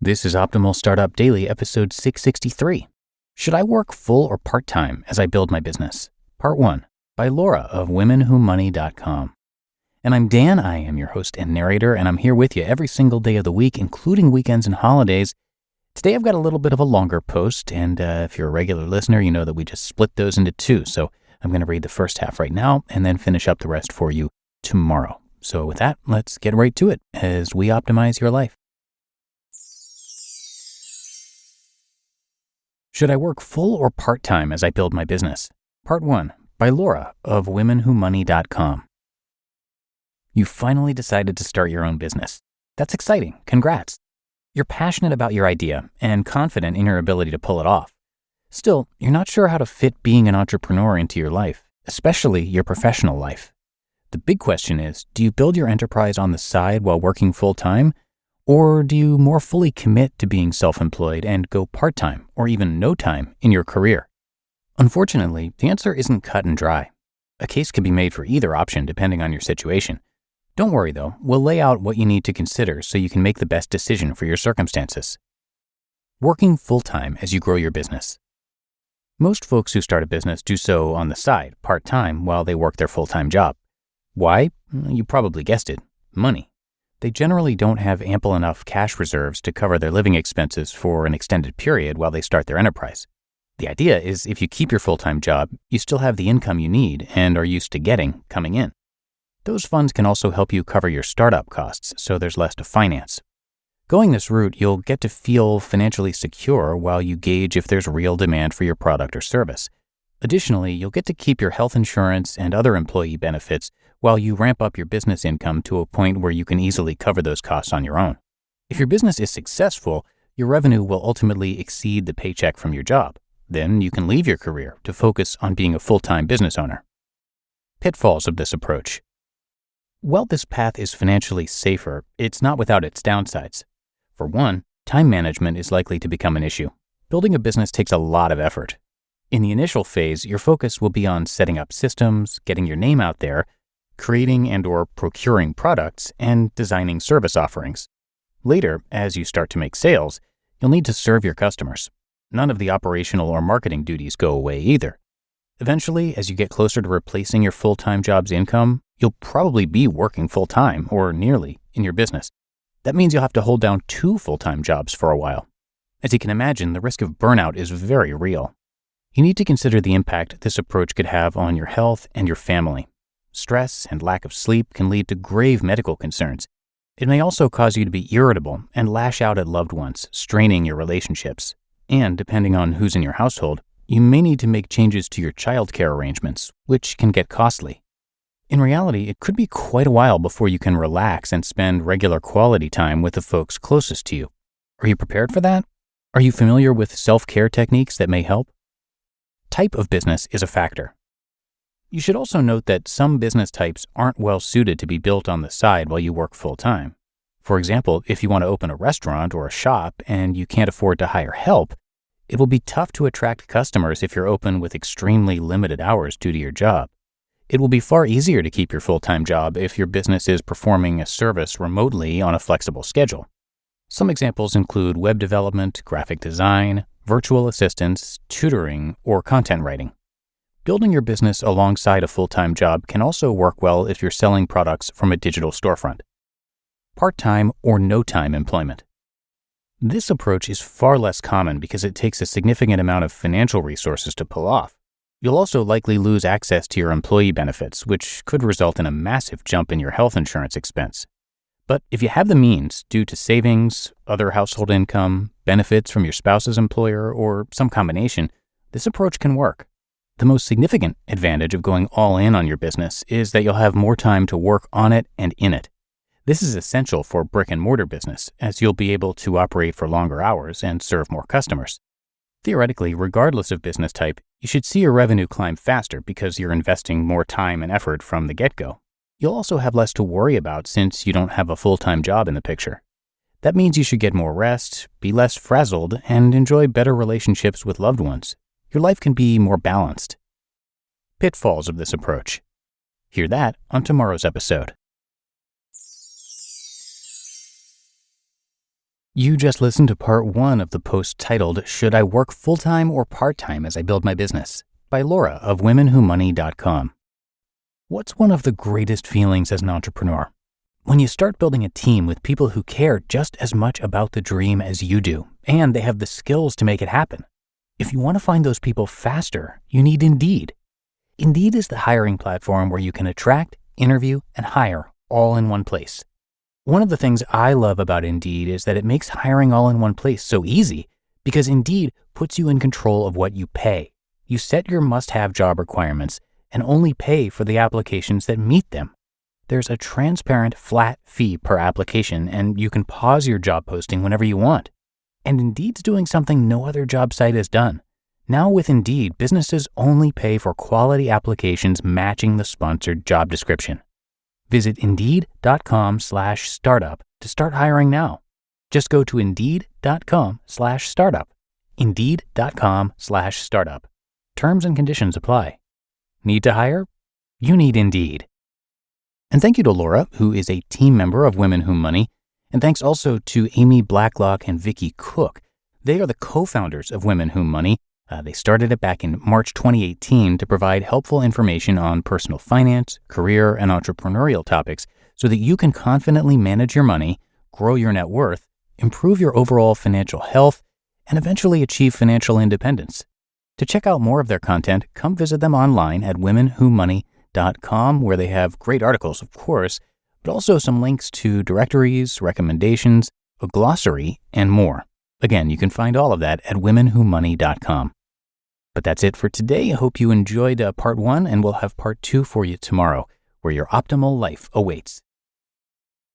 This is Optimal Startup Daily, episode 663. Should I work full or part-time as I build my business? Part 1, by Laura of WomenWhoMoney.com. And I'm Dan, I am your host and narrator, and I'm here with you every single day of the week, including weekends and holidays. Today I've got a little bit of a longer post, and if you're a regular listener, you know that we just split those into two. So I'm going to read the first half right now and then finish up the rest for you tomorrow. So with that, let's get right to it as we optimize your life. Should I work full or part-time as I build my business? Part 1, by Laura of WomenWhoMoney.com. You finally decided to start your own business. That's exciting. Congrats. You're passionate about your idea and confident in your ability to pull it off. Still, you're not sure how to fit being an entrepreneur into your life, especially your professional life. The big question is, do you build your enterprise on the side while working full-time? Or do you more fully commit to being self-employed and go part-time or even no time in your career? Unfortunately, the answer isn't cut and dry. A case can be made for either option depending on your situation. Don't worry though, we'll lay out what you need to consider so you can make the best decision for your circumstances. Working full-time as you grow your business. Most folks who start a business do so on the side, part-time, while they work their full-time job. Why? You probably guessed it, money. They generally don't have ample enough cash reserves to cover their living expenses for an extended period while they start their enterprise. The idea is if you keep your full-time job, you still have the income you need and are used to getting coming in. Those funds can also help you cover your startup costs, so there's less to finance. Going this route, you'll get to feel financially secure while you gauge if there's real demand for your product or service. Additionally, you'll get to keep your health insurance and other employee benefits while you ramp up your business income to a point where you can easily cover those costs on your own. If your business is successful, your revenue will ultimately exceed the paycheck from your job. Then you can leave your career to focus on being a full-time business owner. Pitfalls of this approach. While this path is financially safer, it's not without its downsides. For one, time management is likely to become an issue. Building a business takes a lot of effort. In the initial phase, your focus will be on setting up systems, getting your name out there, creating and/or procuring products, and designing service offerings. Later, as you start to make sales, you'll need to serve your customers. None of the operational or marketing duties go away either. Eventually, as you get closer to replacing your full-time job's income, you'll probably be working full-time, or nearly, in your business. That means you'll have to hold down 2 full-time jobs for a while. As you can imagine, the risk of burnout is very real. You need to consider the impact this approach could have on your health and your family. Stress and lack of sleep can lead to grave medical concerns. It may also cause you to be irritable and lash out at loved ones, straining your relationships. And depending on who's in your household, you may need to make changes to your childcare arrangements, which can get costly. In reality, it could be quite a while before you can relax and spend regular quality time with the folks closest to you. Are you prepared for that? Are you familiar with self-care techniques that may help? Type of business is a factor. You should also note that some business types aren't well suited to be built on the side while you work full-time. For example, if you want to open a restaurant or a shop and you can't afford to hire help, it will be tough to attract customers if you're open with extremely limited hours due to your job. It will be far easier to keep your full-time job if your business is performing a service remotely on a flexible schedule. Some examples include web development, graphic design, virtual assistants, tutoring, or content writing. Building your business alongside a full-time job can also work well if you're selling products from a digital storefront. Part-time or no-time employment. This approach is far less common because it takes a significant amount of financial resources to pull off. You'll also likely lose access to your employee benefits, which could result in a massive jump in your health insurance expense. But if you have the means due to savings, other household income, benefits from your spouse's employer, or some combination, this approach can work. The most significant advantage of going all in on your business is that you'll have more time to work on it and in it. This is essential for brick and mortar business, as you'll be able to operate for longer hours and serve more customers. Theoretically, regardless of business type, you should see your revenue climb faster because you're investing more time and effort from the get-go. You'll also have less to worry about since you don't have a full-time job in the picture. That means you should get more rest, be less frazzled, and enjoy better relationships with loved ones. Your life can be more balanced. Pitfalls of this approach. Hear that on tomorrow's episode. You just listened to part 1 of the post titled, Should I Work Full-Time or Part-Time as I Build My Business? By Laura of WomenWhoMoney.com. What's one of the greatest feelings as an entrepreneur? When you start building a team with people who care just as much about the dream as you do, and they have the skills to make it happen. If you want to find those people faster, you need Indeed. Indeed is the hiring platform where you can attract, interview, and hire all in one place. One of the things I love about Indeed is that it makes hiring all in one place so easy because Indeed puts you in control of what you pay. You set your must-have job requirements and only pay for the applications that meet them. There's a transparent, flat fee per application, and you can pause your job posting whenever you want. And Indeed's doing something no other job site has done. Now with Indeed, businesses only pay for quality applications matching the sponsored job description. Visit Indeed.com/startup to start hiring now. Just go to Indeed.com/startup. Indeed.com/startup. Terms and conditions apply. Need to hire? You need Indeed. And thank you to Laura, who is a team member of Women Who Money. And thanks also to Amy Blacklock and Vicki Cook. They are the co-founders of Women Who Money. They started it back in March 2018 to provide helpful information on personal finance, career, and entrepreneurial topics so that you can confidently manage your money, grow your net worth, improve your overall financial health, and eventually achieve financial independence. To check out more of their content, come visit them online at WomenWhoMoney.com, where they have great articles, of course, but also some links to directories, recommendations, a glossary, and more. Again, you can find all of that at WomenWhoMoney.com. But that's it for today. I hope you enjoyed part 1, and we'll have part 2 for you tomorrow, where your optimal life awaits.